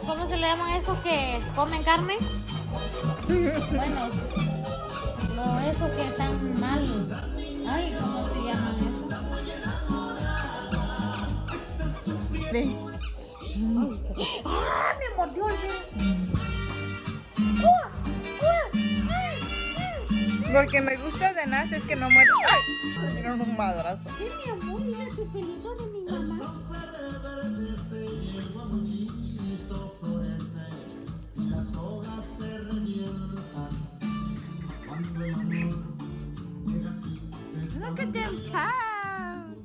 ¿Cómo se le llaman esos que comen carne? Bueno, esos que están mal. Ay, ¿cómo se llaman esos? ¡Ah! Me mordió el dedo. Porque me gusta de Nash es que no muerde. ¡Ay! Le dieron un madrazo. ¿Qué, mi amor? Mira su pelito de mi mamá. Look at them toes.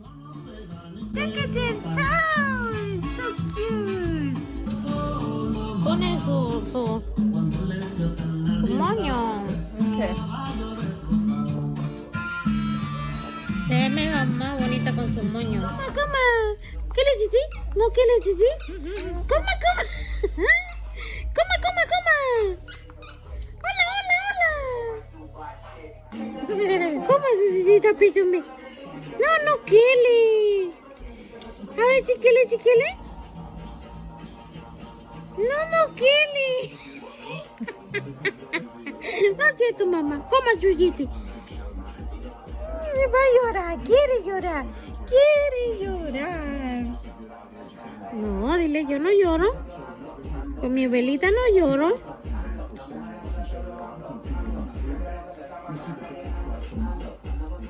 Look at them toes. So cute. Pone su moño. ¿Qué? Se ve más bonita con su moño. Coma. ¿Qué le dices? ¿No qué le dices? Coma. Coma. Hola. ¿Cómo se pichumbi? No, Kelly. A ver, Kelly. No, Kelly. No, tu mamá. Coma, Chuyiti. Va a llorar, quiere llorar. No, dile, yo no lloro. Con mi velita no lloro.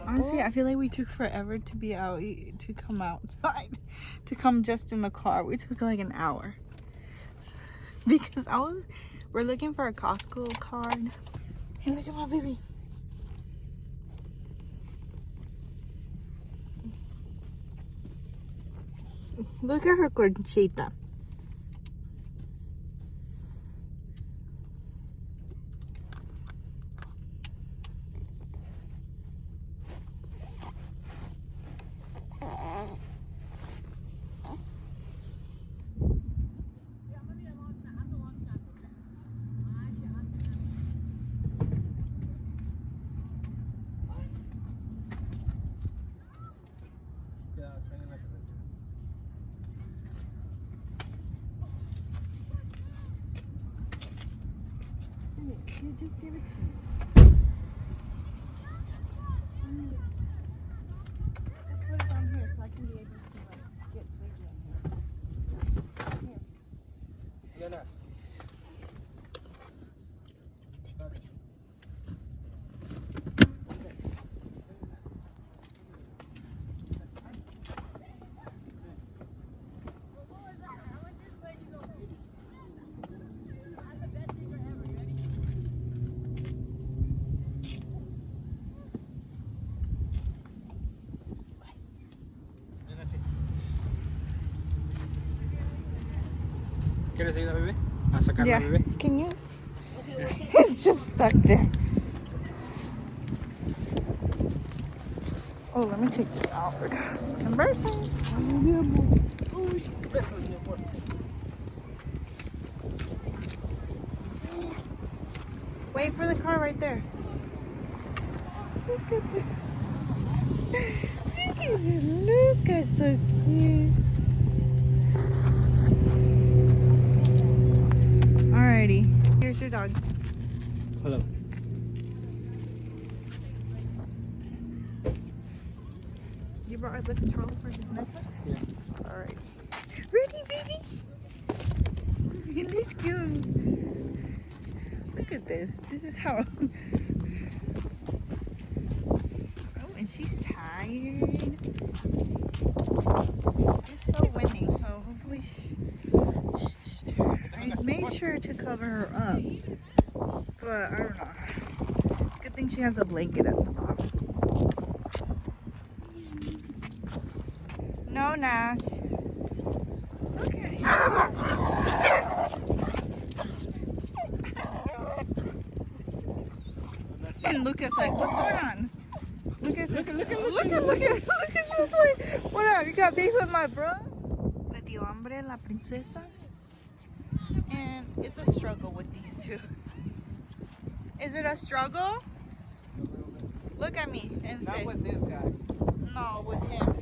Honestly, I feel like we took forever to be out, to come outside, to come just in the car. We took like an hour. Because we're looking for a Costco card. Hey, look at my baby. Look at her conchita. You just give it to me. Just put it down here so I can be able to get video here. Here. ¿Quieres ayuda, bebé? A sacarla, bebé. Can you? It's just stuck there. Oh, let me take this out. It's embarrassing. Wait for the car right there. Look at this. Look at Luca, so cute. Alrighty, here's your dog. Hello. You brought the controller for his necklace? Yeah. Alright. Ready, baby? It looks cute. Look at this. This is how. Oh, and she's tired. It's so windy, so hopefully I made sure to cover her up. But I don't know. Good thing she has a blanket at the bottom. No, Nash. Okay. And Lucas like, what's going on? Lucas is look at like, what up? You got beef with my bro? Le dio hambre la princesa. And it's a struggle with these two. Is it a struggle? Look at me and say. Not with this guy. No, with him.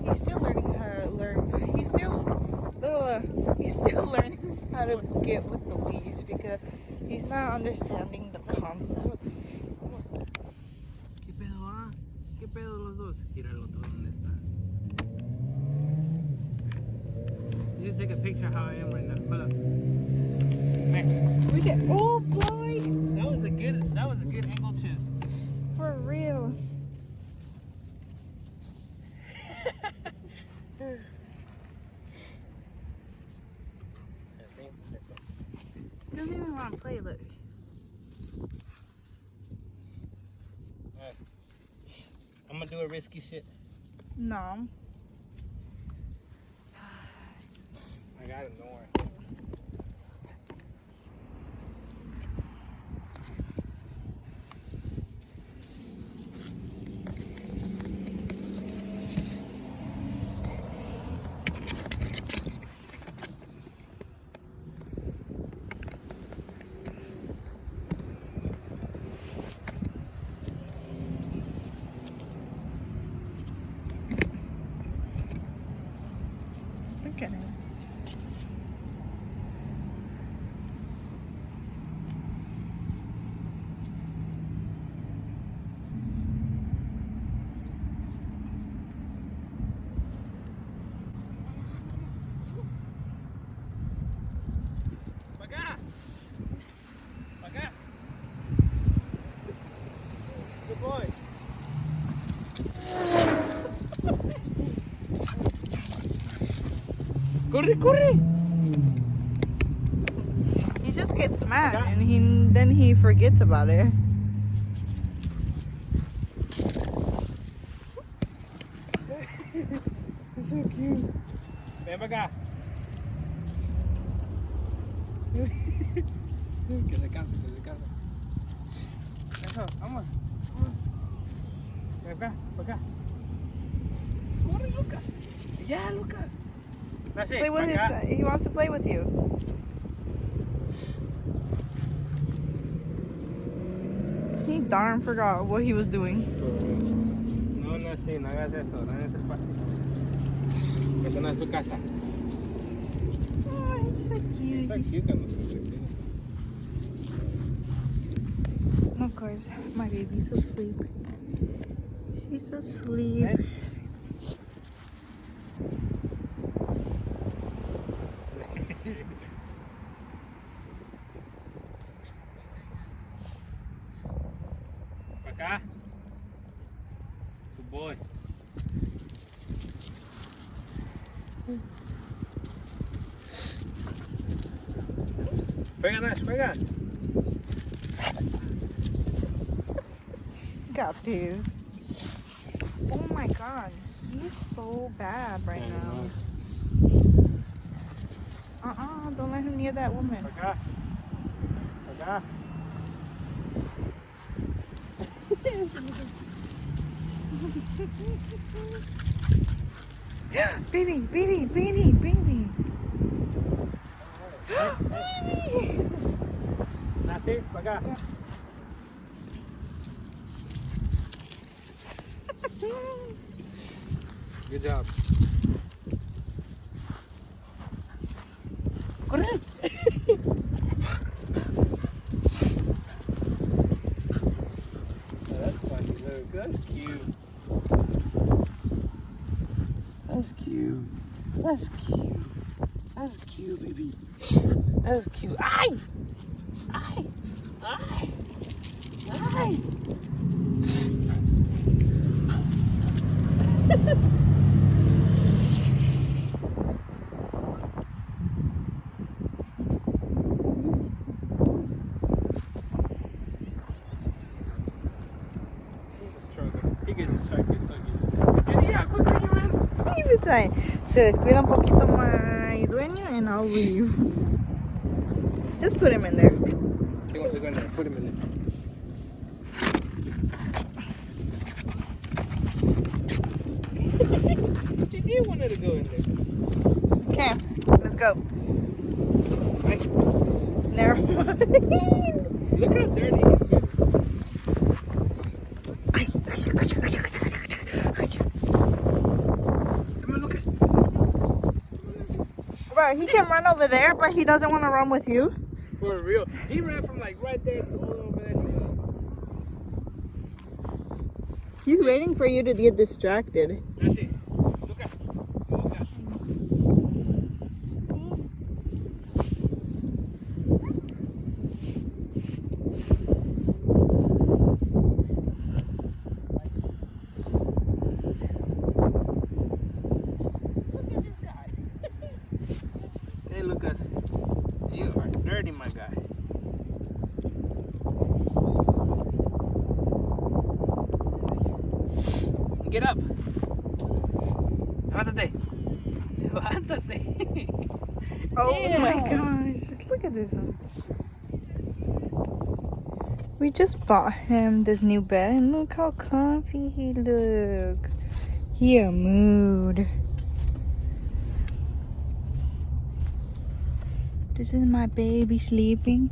He's still learning how to learn. He's still. still learning how to get with the leaves because he's not understanding the concept. ¿Qué pedo, ah? ¿Qué pedo los dos? Mira el otro dónde está. You should take a picture of how I am right now. Hold up. We get oh boy! That was a good angle too. For real. He doesn't even want to play, look. I'm gonna do a risky shit. No. I got it, don't worry. Look at him. Acá. Acá. Good boy. Corre, corre. He just gets mad and then he forgets about it. It's so cute. Ven para acá. Que se canse, que se canse. Eso, vamos. Ven acá, para acá. Corre, Lucas. Ya, Lucas. That's it. Play with his, Acá. he wants to play with you. He darn forgot what he was doing. No, no, sí, no hagas eso, no hagas el paso. Esa no es tu casa. Oh, he's so It's cute. so cute cuando se entretiene. Of course, my baby's asleep. She's asleep. Ven. Pa' acá. Good boy. Juega, Nash, juega. Got pissed. Oh my god, he's so bad right now. Don't let him near that woman. Pa' acá. Pa' acá. Baby, baby, baby, baby. Nashi, pa' acá. Good job. Corre. Oh, that's funny, look. That's cute. That's cute. That's cute. That's cute, baby. That's cute. Ay! Ay! Ay! Ay! He's a struggle. He gets distracted so easy. You see how quickly he ran? Se descuida un poquito my dueño and I'll leave. Just put him in there. He wants to go in there. Put him in there. He did want her to go in there. Okay, let's go. Never mind. Look how dirty he's been. Come on, Lucas. Go But he can run over there, but he doesn't want to run with you. For real. He ran from like right there to all over there to He's waiting for you to get distracted. That's it. Lucas. Lucas. Look at this guy. Hey Lucas. You are dirty, my guy. Get up. Levántate. Levántate. Oh my gosh. Look at this one. We just bought him this new bed and look how comfy he looks. He a mood. This is my baby sleeping.